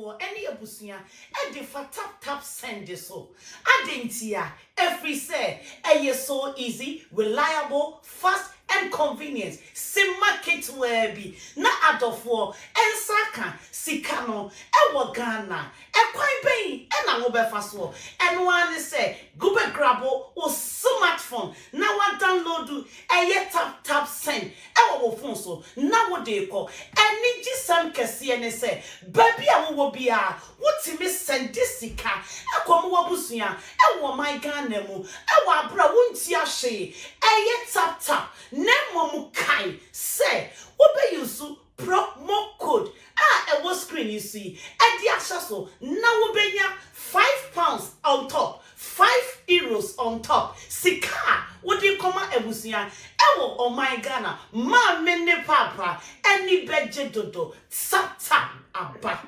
for any abusia e de for tap send so adentia every say e so easy, reliable, fast and convenient. Sim market where be na adofo ensaka sikano e Ghana e kwan ben e na wo befa so and one say go be grabo o smartphone na wa download e tap send e wo phone so na wo de ko eni gisam kese ne say baby a wo bia wotimi send sika e kom wo busua e wo my Ghana mu e wo abra wonti ahwe e tap Nemo kai say obe yusu promo code e was screen you see and the so now obenya £5 on top, €5 on top. Sika what do you come ebusia ewo oh my Ghana ma mene papa any beje dodo sata aba.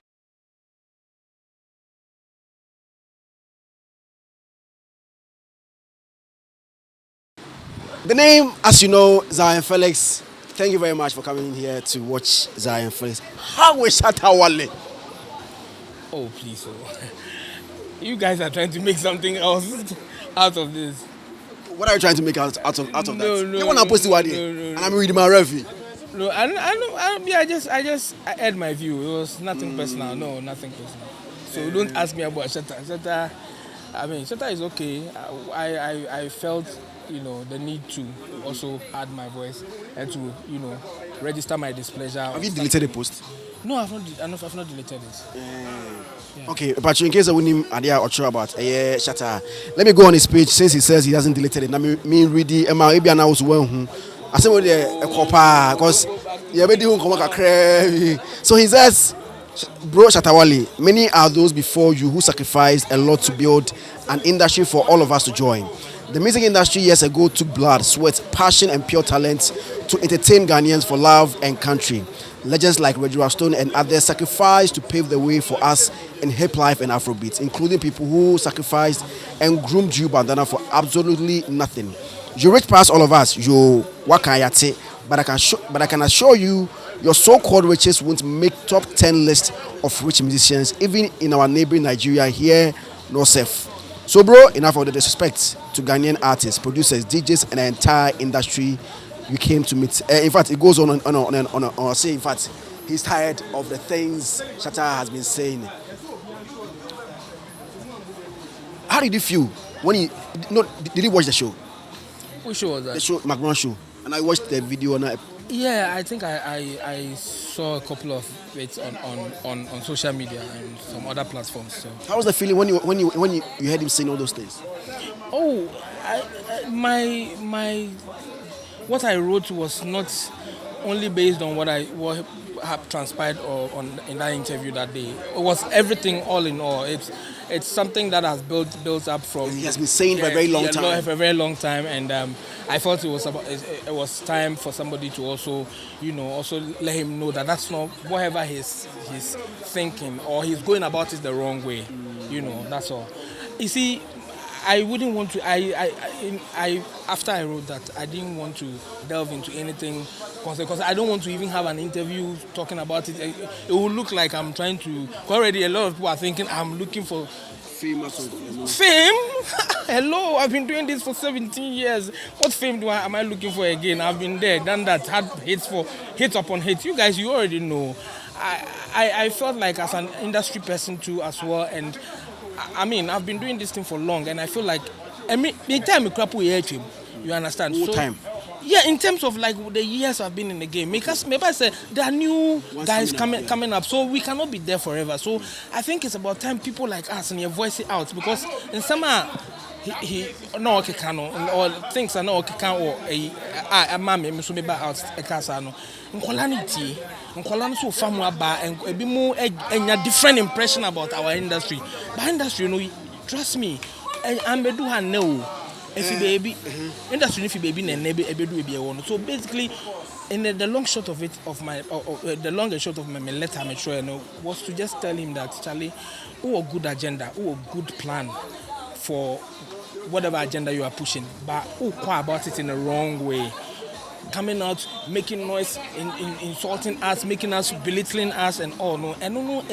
The name, as you know, Zionfelix. Thank you very much for coming here to watch Zionfelix. How is Shatta Wale? Oh, please. Oh. You guys are trying to make something else out of this. What are you trying to make out of that? No, You want to post it one day, and I'm reading my review. No, I just aired my view. It was nothing personal. No, nothing personal. So don't ask me about Shatta. Shatta is okay. I felt, the need to also add my voice and to, register my displeasure. Have you deleted the post? No, I've not deleted it. Yeah. Okay, but in case I wouldn't idea or sure about Shatta, let me go on his page since he says he hasn't deleted it. Now me read the maybe announce well. I said a copper because so he says, bro Shatta Wale, many are those before you who sacrificed a lot to build an industry for all of us to join. The music industry years ago took blood, sweat, passion and pure talent to entertain Ghanaians for love and country. Legends like Reggie Stone and others sacrificed to pave the way for us in hip life and Afrobeats, including people who sacrificed and groomed you bandana for absolutely nothing. You reach past all of us, you wakayate, but I can assure you your so-called riches won't make top 10 list of rich musicians, even in our neighboring Nigeria here, no safe. So bro, enough of the disrespect to Ghanaian artists, producers, DJs and the entire industry you came to meet. In fact, it goes on say in fact, he's tired of the things Shatta has been saying. How did you feel when did you watch the show? Which show was that? The show, McGraw show. And I watched the video and Yeah, I think I saw a couple of it on social media and some other platforms. So. How was the feeling when you heard him saying all those things? Oh, my what I wrote was not only based on what had transpired in that interview that day. It was everything all in all. It's something that has built up from. He has been saying for a very long time. For a very long time, and I felt it was time for somebody to also let him know that that's not whatever he's thinking or he's going about it the wrong way. That's all. You see, I wouldn't want to. I after I wrote that, I didn't want to delve into anything because I don't want to even have an interview talking about it. It will look like I'm trying to. Already, a lot of people are thinking I'm looking for fame. Fame? Hello, I've been doing this for 17 years. What fame am I looking for again? I've been there, done that, had hits upon hits. You guys, you already know. I felt like as an industry person too as well, and I've been doing this thing for long, and I feel like the time you understand. What time? Yeah, in terms of like the years I've been in the game, because maybe I said there are new guys coming up, so we cannot be there forever. So I think it's about time people like us and you voice it out, because in summer he no okay can or things are not okay can or a mammy so maybe out a casano. Nkolani so famu aba and a bit more a different impression about our industry. But industry, trust me, I'm a do know. If you baby, industry if you baby and never do be one. So basically, in the long short of it, the long and short of my letter, I'm sure was to just tell him that Charlie, a good agenda, a good plan for whatever agenda you are pushing, but quite about it in the wrong way. coming out, making noise, insulting us, making us belittling us and all. No, and no,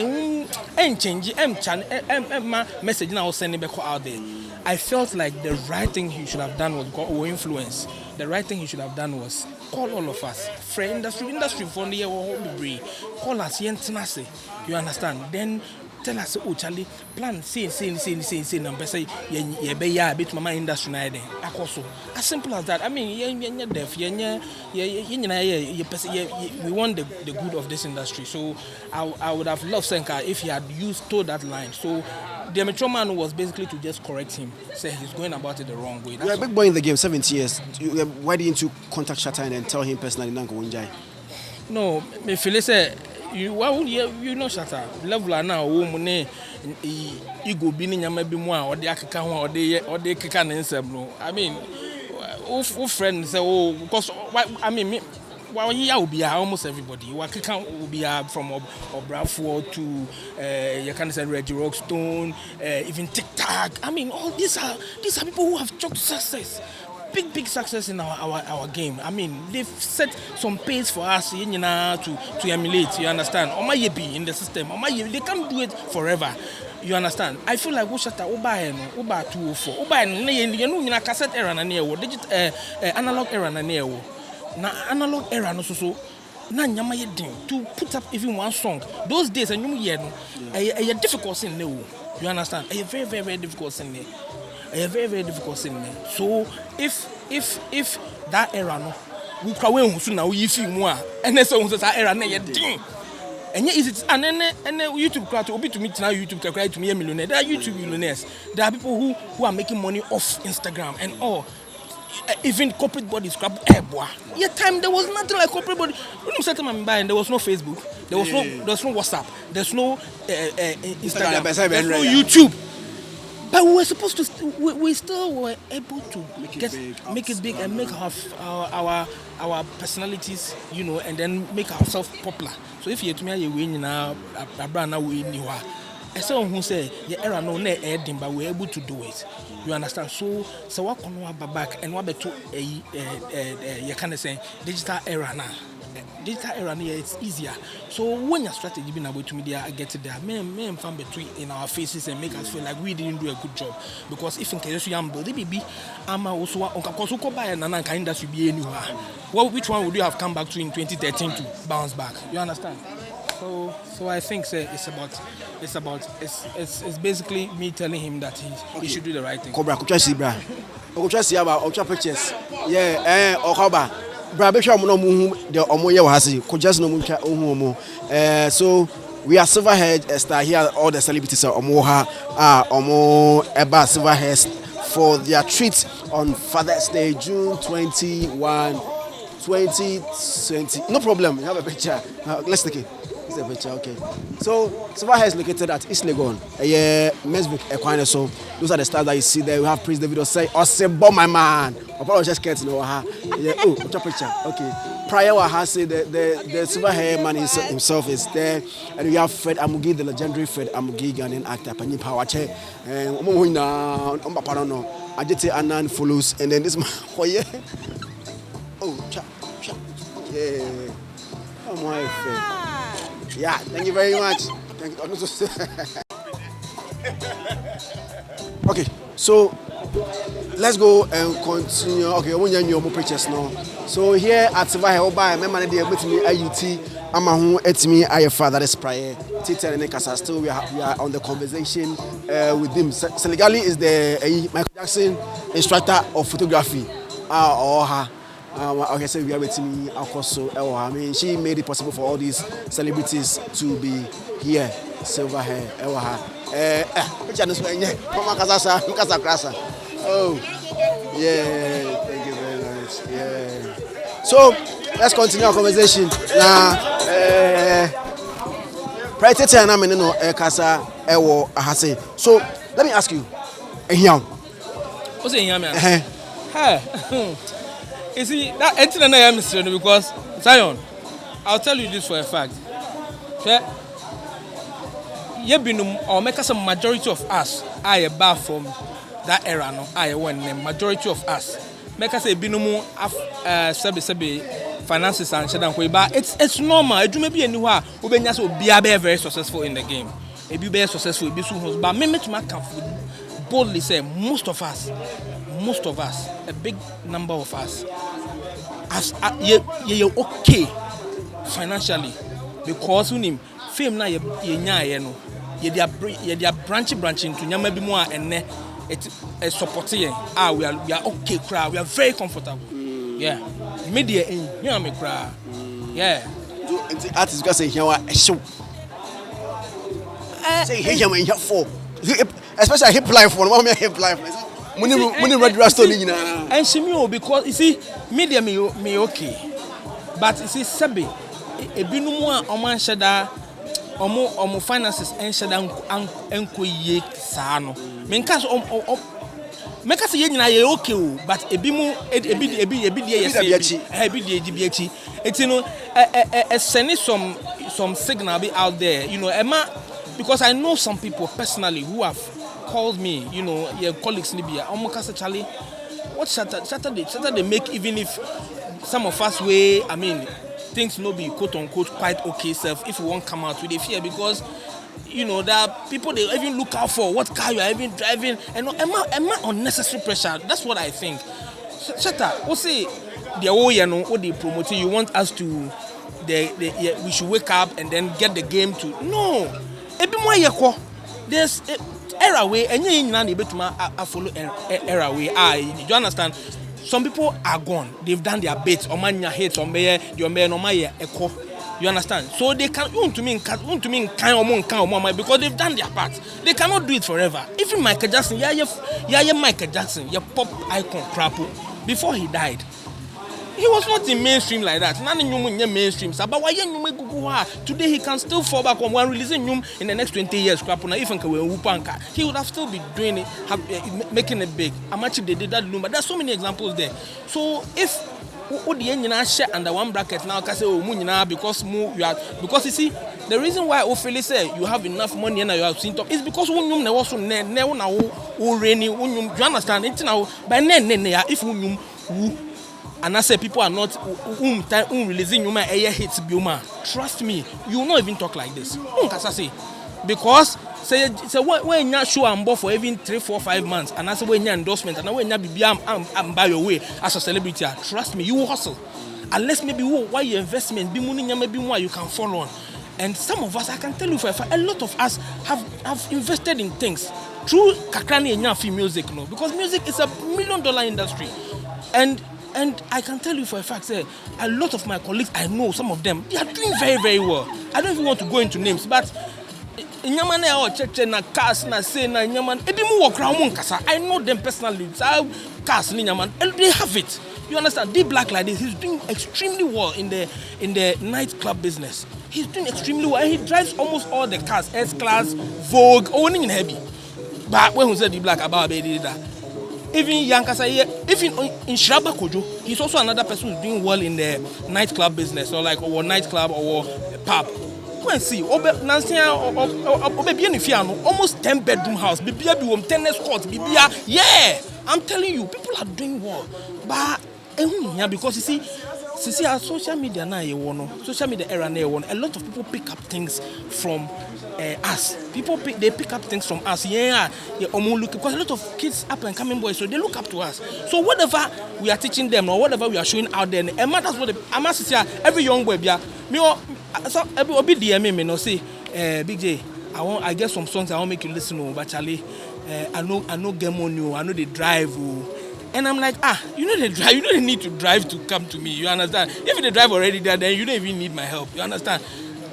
and change, my message now sending back out there. I felt like the right thing he should have done was go influence. The right thing he should have done was call all of us, friend industry for the year, call us, you understand? Then tell us, oh Charlie, plan, say, number say, be a bit my industry now. As simple as that. I mean, you're deaf, we want the good of this industry. So I would have loved Senka if he had told that line. So the Metro man was basically to just correct him, say he's going about it the wrong way. You're a big boy in the game, 70 years. Why didn't you contact Shatta and tell him personally, Nanko Unjai? No, me Felix said, you know Shatta level now woman you go be nyama bi mu a ode akeka ho ode keka ne nsem no. I mean friend say because I mean here will be almost everybody. We will be from Obrafo to you can say Reggie Rockstone, even TikTok. I mean, all these are people who have chalked success, big success in our game. I mean, they've set some pace for us, to emulate. You understand? Be in the system. They can't do it forever. You understand? I feel like Shatta Uba 204. Uba cassette era na newo, digital analog era na newo. Na analog era no so na nyama ye din to put up even one song those days and you hear no a difficult thing no. You understand? A very difficult thing there. A very difficult thing there. So if that era no we kwa we hu na we fi mu a ene so hu that era na ye din and is it and YouTube crowd obi to meet now YouTube crowd to me a millionaire. There are YouTube millionaires. There are people who are making money off Instagram and all. Even corporate bodies crap boy. Yeah, time there was nothing like corporate body. When you said to my buying, there was no Facebook, there was no WhatsApp, there's no Instagram, there's no YouTube. But we were supposed to we still were able to make it big and make our personalities, and then make ourselves popular. So if you to me you win now a brand now we knew someone who say the era no adding, but we're able to do it. You understand? So what can we back and what to you can say digital era now. Digital era here it's easier. So when your strategy been able to media, I get it there. Men fan between in our faces and make us feel like we didn't do a good job. Because if in case you am baby, I'm also on buy and an industry be anywhere. Well, which one would you have come back to in 2013 to bounce back? You understand? So I think it's basically me telling him that he should do the right thing. Cobra, could see bra. Could see about ultra pictures. Yeah, Okoba. Bra be sure no mu the omoye wa hase. Could just no mu twa omo. So we are Silverhead star here. All the celebrities are omoha omo eba Silverhead for their treat on Father's Day, June 21, 2020. No problem. You have a picture. Let's take it. It's a picture, okay. So Silverhead is located at East Legon. Mesvik Equine. So those are the stars that you see there. We have Prince David say, "Osebo my man." I just can't know what's your picture? Okay. Praye has said the Silverhead man himself is there, and we have Fred Amugi, the legendary Fred Amugi, Ghanaian actor, Pani Powerche, and Ajete Anan follows, and then this man, yeah, oh my friend. Yeah, thank you very much. Thank you. Okay, so let's go and continue. Okay, we need more pictures now. So here at Silverhead, Oba, my man, they are with me. IUT, Amahu, etimi, I father is Praye. Tietia and Nekasa. Still, we are on the conversation with him. Senegali is the Michael Jackson instructor of photography. Or her. Okay, so we are with me. I mean, she made it possible for all these celebrities to be here. Silverhead, oh, yeah, thank you very much. Yeah. So let's continue our conversation. Now, Praye Tietia na me no kasa ewo ahase. So let me ask you, ehiam. What's ehiam? Hey. You see, that entity na am mystery because Zion, I'll tell you this for a fact. Or make us a majority of us are bar from that era. No, I won the majority of us. make us say binumu sebe finances and shedan but it's normal. It may be anywhere ubenya so be very successful in the game. It be very successful, it be so but me to make boldly say most of us, a big number of us, as you okay financially because unim fame na ye nya no ye dia branch into nyama bi mu a enne it supporting we are okay crowd, we are very comfortable. Yeah, media in here me cry. Yeah, artists gonna say here a show. Say here me here for, especially hip life one. What me hip life? Money red rasta ni na. And she me because you see media me okay, but you see sabi ebinu mu a oman sheda omo finances en sheda enko ye saa no. Me nka so make us say nyina ye okay o but ebi dey yes it's you know sending some signal be out there, you know, Emma, because I know some people personally who have called me, you know, your colleagues in Libya. Charlie, what Shatta they make, even if some of us way, I mean, things no be quote unquote quite okay self if we won't come out with a fear because you know that people they even look out for what car you are even driving and am I unnecessary pressure. That's what I think. Shatta, we say the whole you know what they promoting. You want us to we should wake up and then get the game to no. Ebi mo yeko. There's era way and you na na betuma follow era way. Do you understand? Some people are gone. They've done their bits. Omanya hates on me. Your man on my echo. You understand? So they can want to mean kind because they've done their part. They cannot do it forever. Even Michael Jackson, Michael Jackson, your pop icon crap. Before he died, he was not in mainstream like that. None in mainstream. But why today he can still fall back on one releasing him in the next 20 years. He would have still be doing it, making it big. How much they did that, but there's so many examples there. So if share under one bracket now because you see the reason why Felix say you have enough money and you have seen top is because you understand it now by if and I say people are not releasing you hits bioma. Trust me, you will not even talk like this. Because say when you show and for even 3, 4, 5 months and I say when you endorsement and when you be I'm by your way as a celebrity, trust me, you will hustle. Unless maybe why your investment be money maybe more you can follow on. And some of us, I can tell you for a lot of us have invested in things through Kakrani and Nyafi music, no, because music is a $1 million industry. And I can tell you for a fact, say, a lot of my colleagues, I know some of them, they are doing very, very well. I don't even want to go into names, but Nyamane or cheche na cars na say na Nyaman ebi mu work round kasa. I know them personally. Cars ni Nyaman, they have it. You understand? D Black like this, he's doing extremely well in the nightclub business. He's doing extremely well. He drives almost all the cars, S-Class, Vogue, owning in heavy. But when we say D Black about that, even Yankasa here, even in Nhyiraba Kojo, he's also another person who's doing well in the nightclub business or nightclub or pub. See, almost 10-bedroom house, 10 tennis courts, yeah. I'm telling you, people are doing well. But because you see our social media now, social media era now, a lot of people pick up things from us. They pick up things from us. Because a lot of kids up and coming boys, so they look up to us. So whatever we are teaching them or whatever we are showing out there, and that's what I must say. Every young boy, so every DM me no say, Big J, I get some songs I want make you listen to, but Charlie, I know game on you, I know they drive. And I'm like, you know they drive, you don't need to drive to come to me, you understand? If they drive already there, then you don't even need my help, you understand?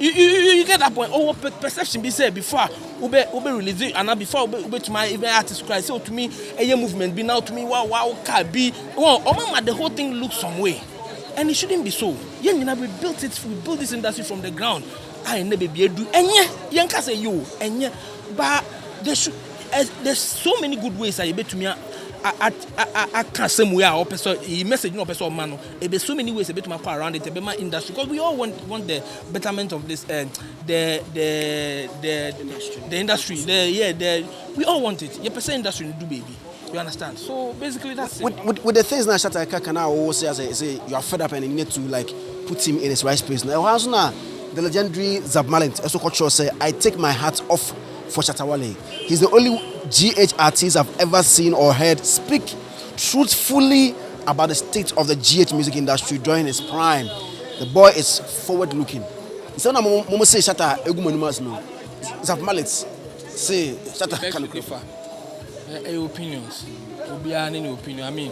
You get that point. Oh, perception be said before Ube release it, and before Ube to my even artist cry. So to me, a movement be now to me, wow, can be the whole thing looks some way. And it shouldn't be so. We built this industry from the ground. I never be do and say you but there's so many good ways I bet to me. I can't say we are person message no person man. There's so many ways a bit to around it, my industry because we all want the betterment of this the industry. We all want it. Your person industry do baby. You understand? So basically that's it. With the things now, Shatta can now always say you are fed up and you need to like put him in his right place. Now, the legendary Zab Malent, also Kojo, say, I take my hat off for Shatta Wale. He's the only GH artist I've ever seen or heard speak truthfully about the state of the GH music industry during his prime. The boy is forward looking. Instead of Momo say Shatta Egumanumas no. Zab Malent say Shatta can differ. Opinions. Any opinion. I mean,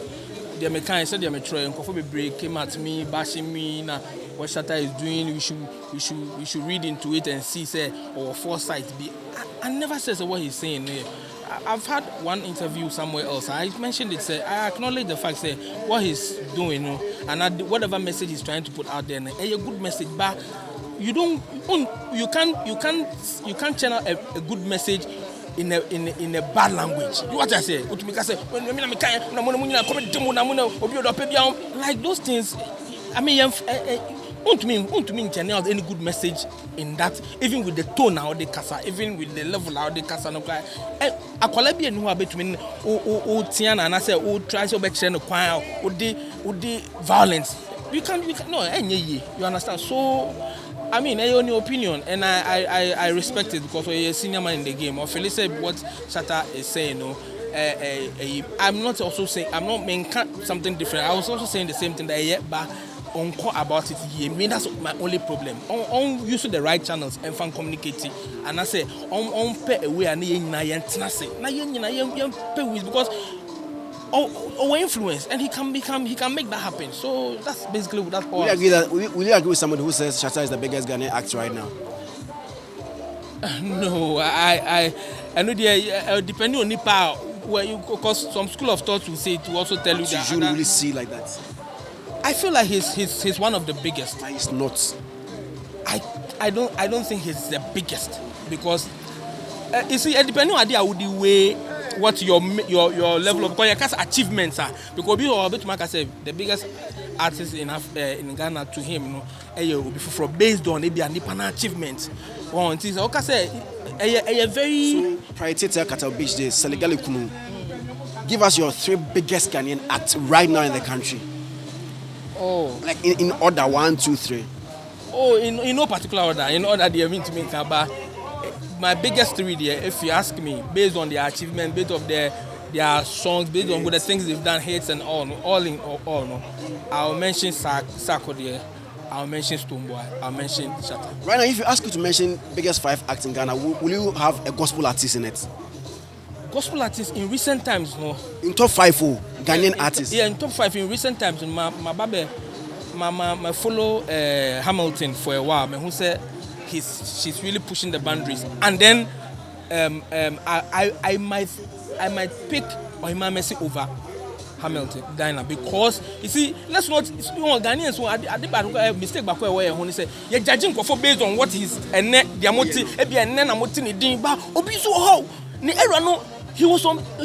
the mechanic said the metro and Kofi break came at me, bashing me. Now, what Shatta is doing, we should read into it and see, say, or foresight be. I never says what he's saying. I've had one interview somewhere else. I mentioned it. Say, I acknowledge the fact, say, what he's doing, and whatever message he's trying to put out there, a good message, but you can't channel a good message in a bad language. What I say? Like those things. I mean, won't mean channel any good message in that, even with the tone how they casa, even with the level how they casa. No cry. I call be no between Tiana and I say try to be no choir the violence. We can no you understand? So I mean, I only opinion, and I respect it because we're a senior man in the game. Or Felix said what Shatta is saying, I'm not also saying, I'm not making something different. I was also saying the same thing that but on call about it. I mean, that's my only problem. On using the right channels and fan communicating, and I say on pay away and because or influence, and he can make that happen. So that's basically that's all. Will you agree with somebody who says Shatta is the biggest Ghanaian act right now? No, I know depending on the power where you, because some school of thought will say to also tell you that you really see like that. I feel like he's one of the biggest. He's not. I don't think he's the biggest because you see, depending on the way what your level of because achievements are, because we are bit like I say the biggest artist in Ghana to him, will be from based on maybe an achievement. One thing okay say a very so Praye Tietia Cattle Beach Day Senegal Kunu. Give us your 3 biggest Ghanaian acts right now in the country. Oh, like in order 1, 2, 3. Oh, in no particular order. In order they mean to make about my biggest 3 there, if you ask me, based on their achievement, based on their songs, based on the things they've done, hits and all, no. I'll mention Sako there, I'll mention Stoneboy, I'll mention Shatta. Right now, if you ask you to mention biggest 5 acts in Ghana, will you have a gospel artist in it? Gospel artists in recent times, no. In top 5, Ghanaian artists. Yeah, in top 5 in recent times. My baby, my follow Hamilton for a while. Who said she's really pushing the boundaries. And then I might pick Ohima Messi over Hamilton Dinah, because you see, let's not Ghanaians who I mistake back where he say you're judging for based on what he's and diamoti ebi and then amoti ni din ba obi so how ni era no he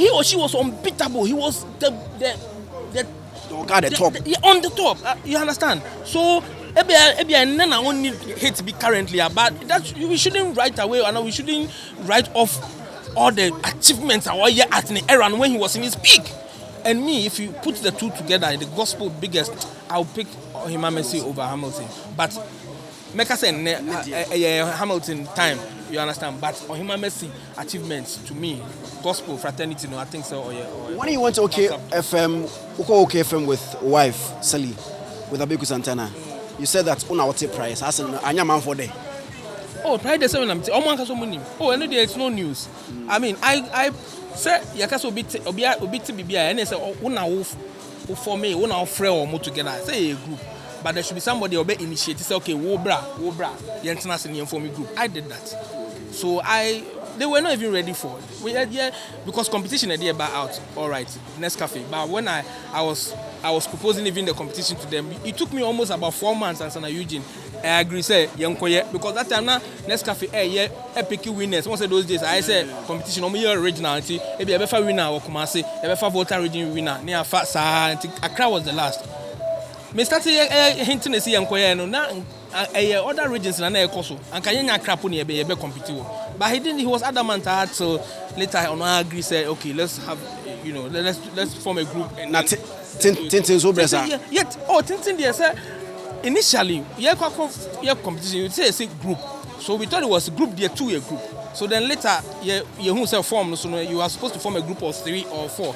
or she was unbeatable. He was the top. On the top. You understand? So ebi and then I only hate to be currently but that we shouldn't write away and we shouldn't write off all the achievements our year at the era when he was in his peak. And me, if you put the two together, the gospel biggest, I'll pick Ohima Messi over Hamilton. But make us say Hamilton time, you understand? But Ohima Messi achievements to me, gospel fraternity, no, I think so. When you went to OK FM with wife Sally, with Abiku Santana, you said that on our price. I said, "I am man for day." Oh, Praye the 7 Oh, and it's no news. I mean, I say yakaso obi bibia and say una for me una ofre or mo together say a group, but there should be somebody obe initiate say okay wo bra yentina se for me group. I did that, so they were not even ready for it. We had because competition had about out. All right, next cafe. But when I was proposing even the competition to them, it took me almost about 4 months and Sana Eugene. I agree, say because that time now next cafe epic winners. Once of those days I said competition originality. Maybe a better winner or come say a better voter region winner. Near fast Accra was the last. Me started hinting to see no now other regions na ekoso. Anka yenya Accra po ne be compete. But he was adamant so later on I agree say okay let's have you know, let's form a group. And Tintin so bresa. Yet, Tintin there say initially, competition. You say group. So we thought it was a group there, 2-year group. So then later, you form. So you are supposed to form a group of 3 or 4.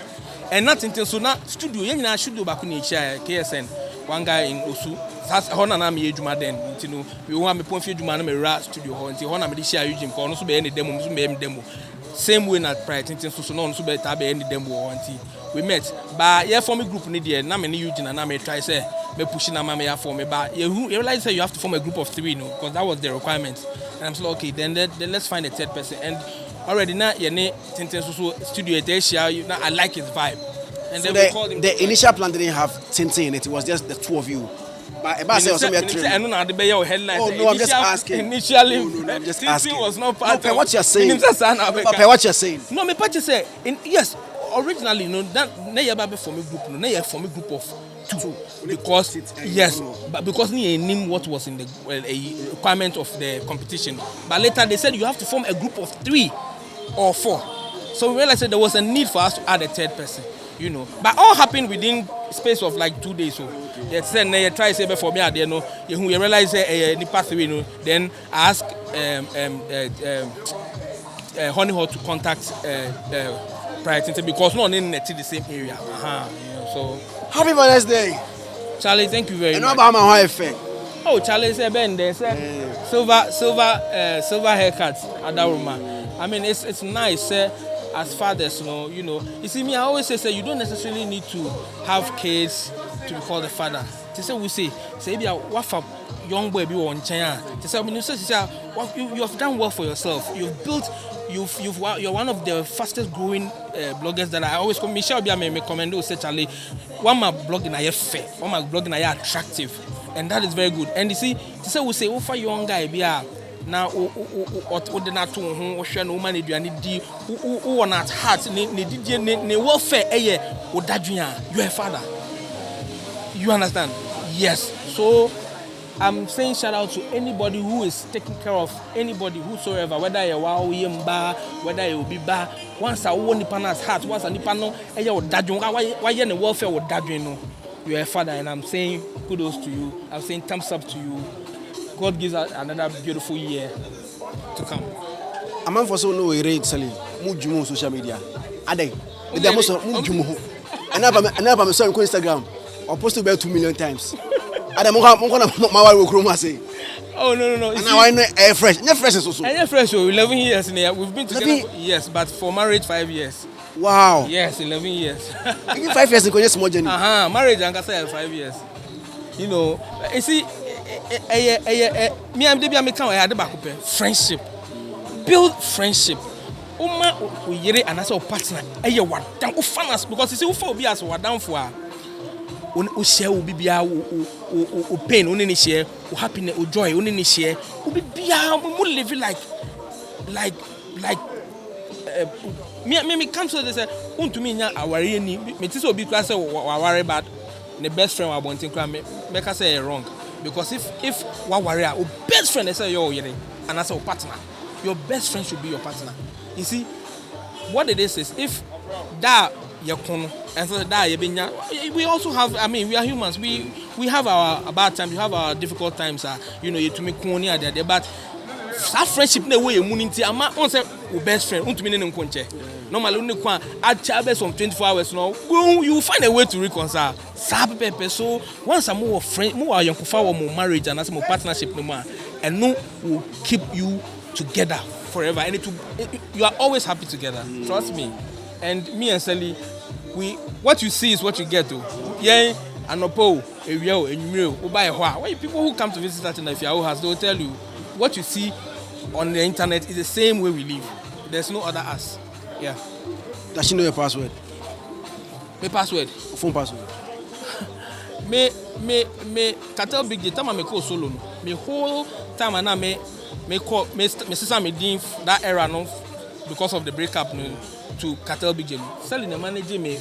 And nothing so now studio. You should do back in KSN. One guy in Osu. That's how I'm here. Juma then. You know, we want me point for Juma. I'm a studio. Until when I'm the share Eugene. Cause no so be any demo. Same way na Praye. So no so be tabe any demo. Until we met. But form a group in there. Na me ni Eugene and na me try say me pushing na me form me. But you realize you have to form a group of 3, no, because that was the requirement. And I'm so okay. Then let's find a third person. And already now Tintin so studio Tietia. Now I like his vibe. And so then we called him. The initial plan didn't have Tintin in it. It was just the 2 of you. But I'm just asking. Initially, no, I'm just asking. Tintin was not part of what you're saying. What you're saying. No, me part say yes. Originally, that Nhyiraba for me group. No, for me group of 2 because yes, but because they knew what was in the a requirement of the competition. But later they said you have to form a group of 3 or 4. So we realized that there was a need for us to add a third person. You know, but all happened within space of like 2 days. So they said, "They try to say before me, you know, you realize the pathway, you know." Then I asked Honey Hall to contact Praye because no one in the same area. You know, so happy Mother's Day, Charlie. Thank you very much. And about my wife. Oh, Charlie said, "Ben, they said silver haircut at that room." I mean, it's nice. As fathers, you know. You see, me, I always say, you don't necessarily need to have kids to be called a father. They say, if you young boy be on China. They say, you have done well for yourself. You've built. You're one of the fastest growing bloggers that I always come. Michelle be me commend say Charlie. One my blogging I fair. One my blogging I attractive, and that is very good. And you see, they say we say, for young guy be now the not to hwe no man aduane di wo not heart ne welfare o dadwun you a father. You understand? Yes. So I'm saying shout out to anybody who is taking care of anybody whosoever, whether you are yemba, whether you be ba. Once I want nipa's heart, once a nipano o dadwun why the welfare o dadwun no. You are a father, and I'm saying kudos to you. I'm saying thumbs up to you. God gives us another beautiful year to come. A man for so no rate selling mujumu social media. Ade, the most mujumu. And now I'm on Instagram. I posted about 2 million times. Ade mo my wife will say. Oh no. And now I know air fresh. Air fresh is also. Air fresh. 11 years in here. We've been together. Yes, but for marriage 5 years. Wow. Yes, 11 years. Even 5 years ago, just more journey. Marriage and 5 years. You know, you see. Me and Debbie American had the friendship. Build friendship. We yere and as a partner. What down us because you see, who be as what down for we share will be pain, only share, happiness, or joy, only share. We be live like me come so they say, to me, our any, me to be class or worry about the best friend I want to make us say wrong. Because if one warrior, your best friend, they say you're and as a partner, your best friend should be your partner. You see, what it is if that yakun and so that we also have. I mean, we are humans. We have our bad times. We have our difficult times. You know, you to make money at there, but that friendship no way immunity. I'm not say your best friend. To me, no conche. Normally, only one at chabes from 24 hours. No, you find a way to reconcile. So once I'm more friend, more young or more marriage and as more partnership no more, and no will keep you together forever. And you are always happy together. Trust me. And me and Sally, what you see is what you get to. Yeah, and Opo, a real and real. Why people who come to visit us in the house, they'll tell you what you see on the internet is the same way we live. There's no other us. Yeah. Does she know your password? My password? Phone password. Me Cartel Big Day time I call solo. Me whole time I me call me sister me din that era no because of the breakup no to Cartel Big Day. Selling the manager me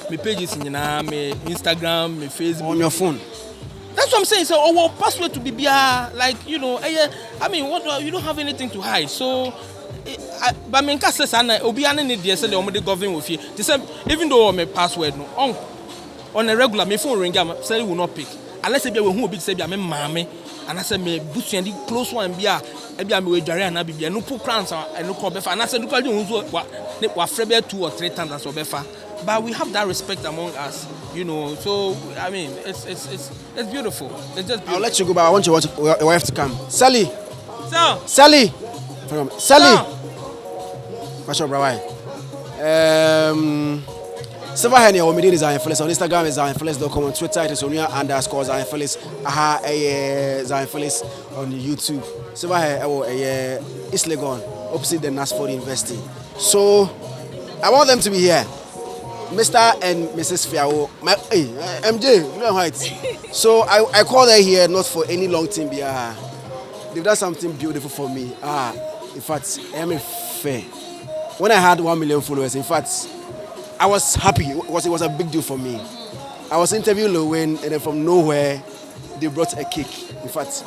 pages in me Instagram, me Facebook. On your phone. That's what I'm saying. So our password to be like, you know, I mean, what you don't have anything to hide. So but me nka say sana obi ane ne de say the omode govern wo fie. They say even though my password no on a regular my phone ring say will not pick. Unless be we hu obi say be me maame and I say me busu and close one bia e bia me we dware na bibia no po crowns and no call befa and I say look at you wa frebe 2 or 3 times as befa. But we have that respect among us, you know. So I mean, it's beautiful. It's just beautiful. I'll let you go, but I want your wife to come. Sally. So. Sally. Sally. What's up, Praye? Silver Henny or Media Zionfelix on Instagram is Zionfelix.com, on Twitter it is _Zionfelix. Zionfelix on YouTube. Silver Henny East Legon, opposite the Nasford University. So I want them to be here. Mr. and Mrs. Fiao, MJ, Heights. So I call her here not for any long time. They've done something beautiful for me. In fact, I am fair. When I had 1 million followers, in fact, I was happy. It was a big deal for me. I was interviewing Lowen, and then from nowhere, they brought a cake. In fact,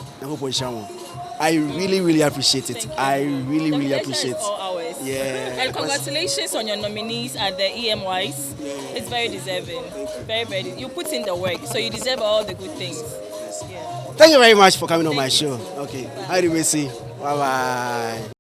I really appreciate it. I really appreciate it. Yeah. And congratulations on your nominees at the EMYs. It's very deserving. Very. You put in the work, so you deserve all the good things. Yeah. Thank you very much for coming on my show. Okay. How do we see? Bye.